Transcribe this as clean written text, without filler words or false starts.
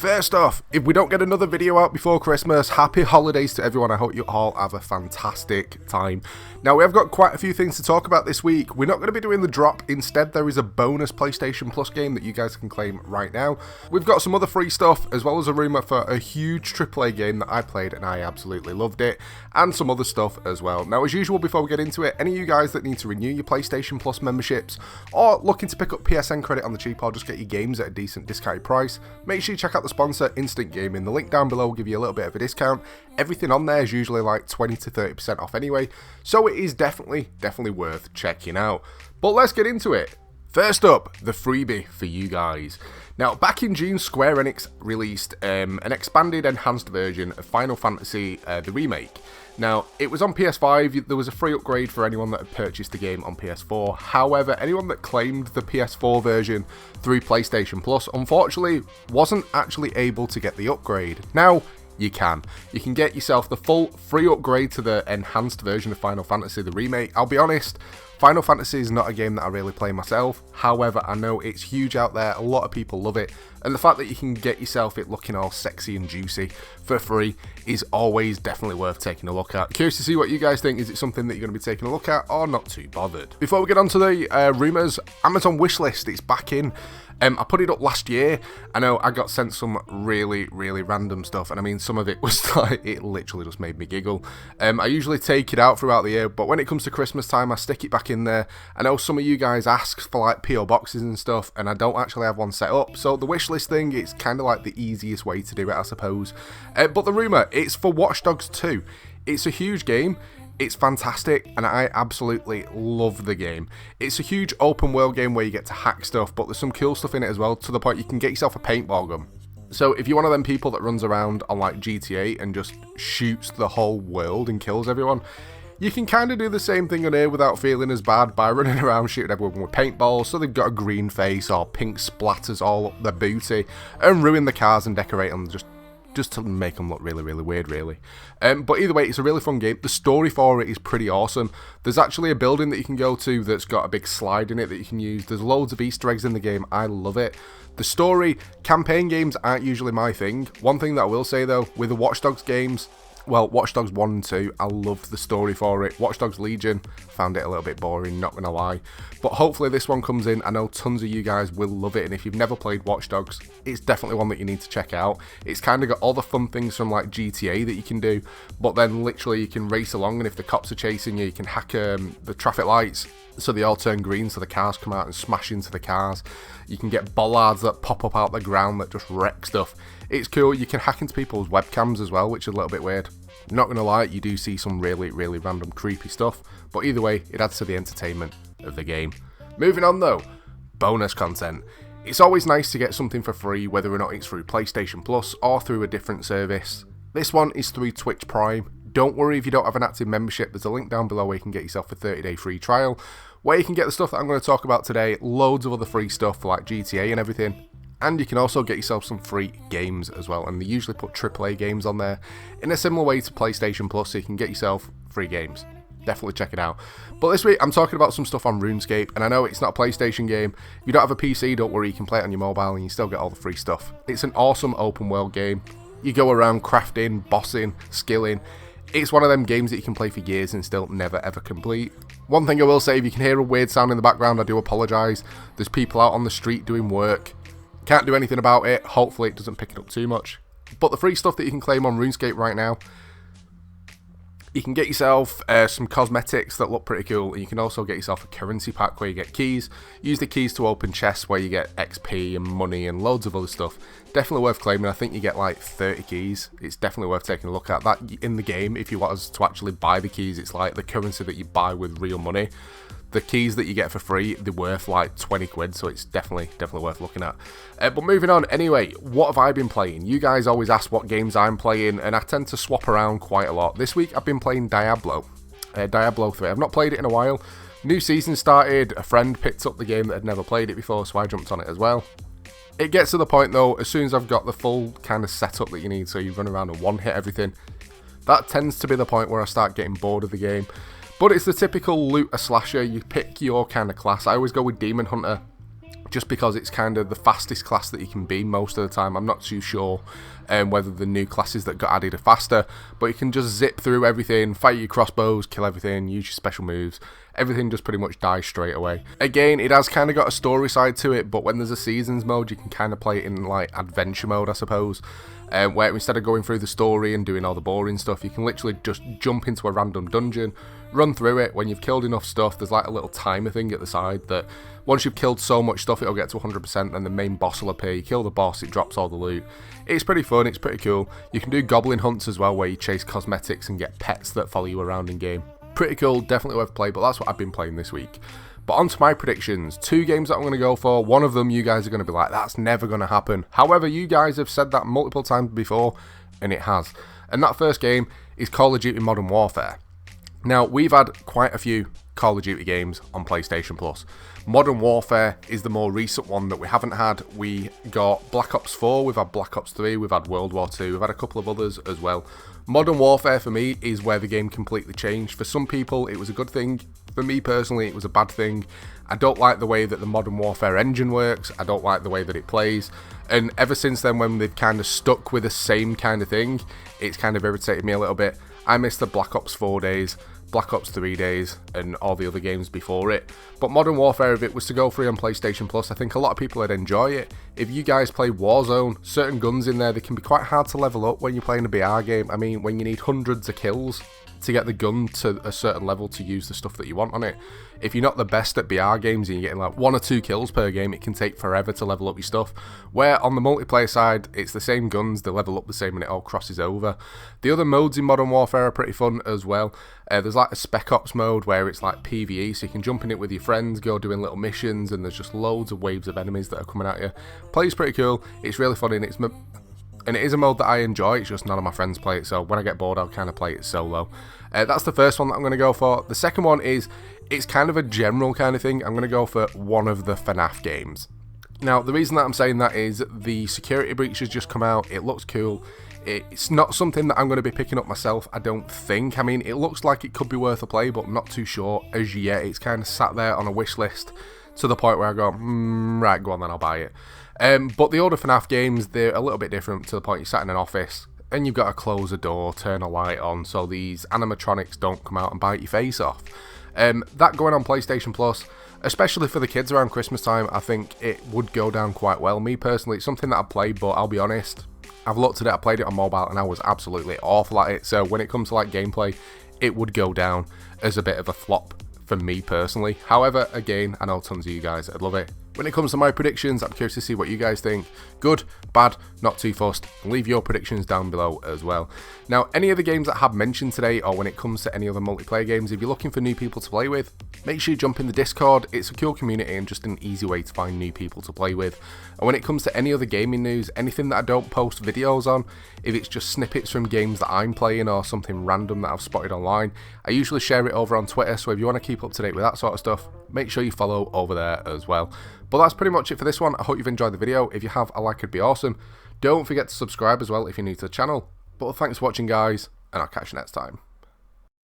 First off, if we don't get another video out before Christmas, happy holidays to everyone. I hope you all have a fantastic time. Now, we have got quite a few things to talk about this week. We're not going to be doing the drop. Instead, there is a bonus PlayStation Plus game that you guys can claim right now. We've got some other free stuff, as well as a rumour for a huge AAA game that I played and I absolutely loved it, and some other stuff as well. Now, as usual, before we get into it, any of you guys that need to renew your PlayStation Plus memberships, or looking to pick up PSN credit on the cheap, or just get your games at a decent discounted price, make sure you check out the sponsor, Instant Gaming. The link down below will give you a little bit of a discount. Everything on there is usually like 20 to 30% off anyway, so it is definitely worth checking out. But let's get into it. First up, the freebie for you guys. Now, back in June, Square Enix released an expanded, enhanced version of Final Fantasy, the remake. Now, it was on PS5, there was a free upgrade for anyone that had purchased the game on PS4. However, anyone that claimed the PS4 version through PlayStation Plus, unfortunately, wasn't actually able to get the upgrade. Now, you can get yourself the full free upgrade to the enhanced version of Final Fantasy, the remake. I'll be honest, Final Fantasy is not a game that I really play myself. However, I know it's huge out there, a lot of people love it, and the fact that you can get yourself it looking all sexy and juicy for free is always definitely worth taking a look at. Curious to see what you guys think. Is it something that you're going to be taking a look at, or not too bothered? Before we get on to the rumours, Amazon Wishlist, it's back in. I put it up last year. I know I got sent some really random stuff, and I mean, some of it was like, it literally just made me giggle. I usually take it out throughout the year, but when it comes to Christmas time, I stick it back in there. I know some of you guys ask for like PO boxes and stuff, and I don't actually have one set up, so the wishlist thing, it's kind of like the easiest way to do it, I suppose. But the rumour, it's for Watch Dogs 2. It's a huge game. It's fantastic, and I absolutely love the game. It's a huge open world game where you get to hack stuff, but there's some cool stuff in it as well, to the point you can get yourself a paintball gun. So if you're one of them people that runs around on like GTA and just shoots the whole world and kills everyone, you can kind of do the same thing on here without feeling as bad by running around shooting everyone with paintballs, so they've got a green face or pink splatters all up their booty, and ruin the cars and decorate them just to make them look really weird, really. But either way, it's a really fun game. The story for it is pretty awesome. There's actually a building that you can go to that's got a big slide in it that you can use. There's loads of Easter eggs in the game. I love it. The story, campaign games aren't usually my thing. One thing that I will say though, with the Watch Dogs games, well, Watch Dogs 1 and 2, I loved the story for it. Watch Dogs Legion, found it a little bit boring, not gonna lie. But hopefully this one comes in. I know tons of you guys will love it, and if you've never played Watch Dogs, it's definitely one that you need to check out. It's kind of got all the fun things from like GTA that you can do, but then literally you can race along, and if the cops are chasing you, you can hack the traffic lights so they all turn green, so the cars come out and smash into the cars. You can get bollards that pop up out the ground that just wreck stuff. It's cool. You can hack into people's webcams as well, which is a little bit weird. Not gonna lie, you do see some really random creepy stuff, but either way, it adds to the entertainment of the game. Moving on though, bonus content. It's always nice to get something for free, whether or not it's through PlayStation Plus or through a different service. This one is through Twitch Prime. Don't worry if you don't have an active membership, there's a link down below where you can get yourself a 30-day free trial, where you can get the stuff that I'm going to talk about today, loads of other free stuff like GTA and everything. And you can also get yourself some free games as well, and they usually put AAA games on there in a similar way to PlayStation Plus, so you can get yourself free games. Definitely check it out. But this week I'm talking about some stuff on RuneScape, and I know it's not a PlayStation game. If you don't have a PC, don't worry, you can play it on your mobile and you still get all the free stuff. It's an awesome open world game. You go around crafting, bossing, skilling. It's one of them games that you can play for years and still never ever complete. One thing I will say, if you can hear a weird sound in the background, I do apologise. There's people out on the street doing work. Can't do anything about it. Hopefully it doesn't pick it up too much. But the free stuff that you can claim on RuneScape right now, you can get yourself some cosmetics that look pretty cool, and you can also get yourself a currency pack where you get keys. Use the keys to open chests where you get XP and money and loads of other stuff. Definitely worth claiming. I think you get like 30 keys. It's definitely worth taking a look at. That in the game, if you want us to actually buy the keys, it's like the currency that you buy with real money. The keys that you get for free, they're worth like 20 quid, so it's definitely worth looking at. But moving on, anyway, what have I been playing? You guys always ask what games I'm playing, and I tend to swap around quite a lot. This week I've been playing Diablo 3. I've not played it in a while. New season started, a friend picked up the game that had never played it before, so I jumped on it as well. It gets to the point though, as soon as I've got the full kind of setup that you need, so you run around and one-hit everything, that tends to be the point where I start getting bored of the game. But it's the typical looter slasher. You pick your kind of class. I always go with Demon Hunter. just because it's kind of the fastest class that you can be most of the time. I'm not too sure whether the new classes that got added are faster, but you can just zip through everything, fire your crossbows, kill everything, use your special moves. Everything just pretty much dies straight away. Again, it has kind of got a story side to it, but when there's a seasons mode, you can kind of play it in like adventure mode, I suppose. Where instead of going through the story and doing all the boring stuff, you can literally just jump into a random dungeon, run through it. When you've killed enough stuff, there's like a little timer thing at the side that once you've killed so much stuff, it'll get to 100%, and the main boss will appear. You kill the boss, it drops all the loot. It's pretty fun, it's pretty cool. You can do goblin hunts as well, where you chase cosmetics and get pets that follow you around in game. Pretty cool, definitely worth play, but that's what I've been playing this week. But on to my predictions. 2 games that I'm going to go for. One of them you guys are going to be like, that's never going to happen. However, you guys have said that multiple times before, and it has. And that first game is Call of Duty Modern Warfare. Now, we've had quite a few Call of Duty games on PlayStation Plus. Modern Warfare is the more recent one that we haven't had. We got Black Ops 4, we've had Black Ops 3, we've had World War 2, we've had a couple of others as well. Modern Warfare for me is where the game completely changed. For some people, it was a good thing. For me personally, it was a bad thing. I don't like the way that the Modern Warfare engine works. I don't like the way that it plays. And ever since then, when they've kind of stuck with the same kind of thing, it's kind of irritated me a little bit. I miss the Black Ops 4 days, Black Ops 3 days, and all the other games before it. But Modern Warfare, if it was to go free on PlayStation Plus, I think a lot of people would enjoy it. If you guys play Warzone, certain guns in there, they can be quite hard to level up when you're playing a BR game. I mean, when you need hundreds of kills to get the gun to a certain level to use the stuff that you want on it. If you're not the best at BR games and you're getting like 1 or 2 kills per game, it can take forever to level up your stuff. Where on the multiplayer side, it's the same guns, they level up the same and it all crosses over. The other modes in Modern Warfare are pretty fun as well. There's like a Spec Ops mode where it's like PvE, so you can jump in it with your friends, go doing little missions, and there's just loads of waves of enemies that are coming at you. Plays pretty cool, it's really funny, and it is a mode that I enjoy. It's just none of my friends play it, so when I get bored I'll kind of play it solo. That's the first one that I'm going to go for. The second one is, it's kind of a general kind of thing. I'm going to go for one of the FNAF games. Now, the reason that I'm saying that is the Security Breach has just come out. It looks cool. It's not something that I'm going to be picking up myself, I don't think. I mean, it looks like it could be worth a play, but I'm not too sure as yet. It's kind of sat there on a wish list to the point where I go, right, go on then, I'll buy it. But the older FNAF games, they're a little bit different to the point you're sat in an office and you've got to close a door, turn a light on, so these animatronics don't come out and bite your face off. That going on PlayStation Plus, especially for the kids around Christmas time, I think it would go down quite well. Me personally, it's something that I've played, but I'll be honest, I've looked at it, I played it on mobile, and I was absolutely awful at it. So when it comes to like gameplay, it would go down as a bit of a flop for me personally. However, again, I know tons of you guys would love it. When it comes to my predictions, I'm curious to see what you guys think. Good, bad, not too fussed. Leave your predictions down below as well. Now, any of the games that I have mentioned today, or when it comes to any other multiplayer games, if you're looking for new people to play with, make sure you jump in the Discord. It's a cool community and just an easy way to find new people to play with. And when it comes to any other gaming news, anything that I don't post videos on, if it's just snippets from games that I'm playing or something random that I've spotted online, I usually share it over on Twitter. So if you want to keep up to date with that sort of stuff, make sure you follow over there as well. But that's pretty much it for this one. I hope you've enjoyed the video. If you have, a like would be awesome. Don't forget to subscribe as well if you're new to the channel. But thanks for watching, guys, and I'll catch you next time.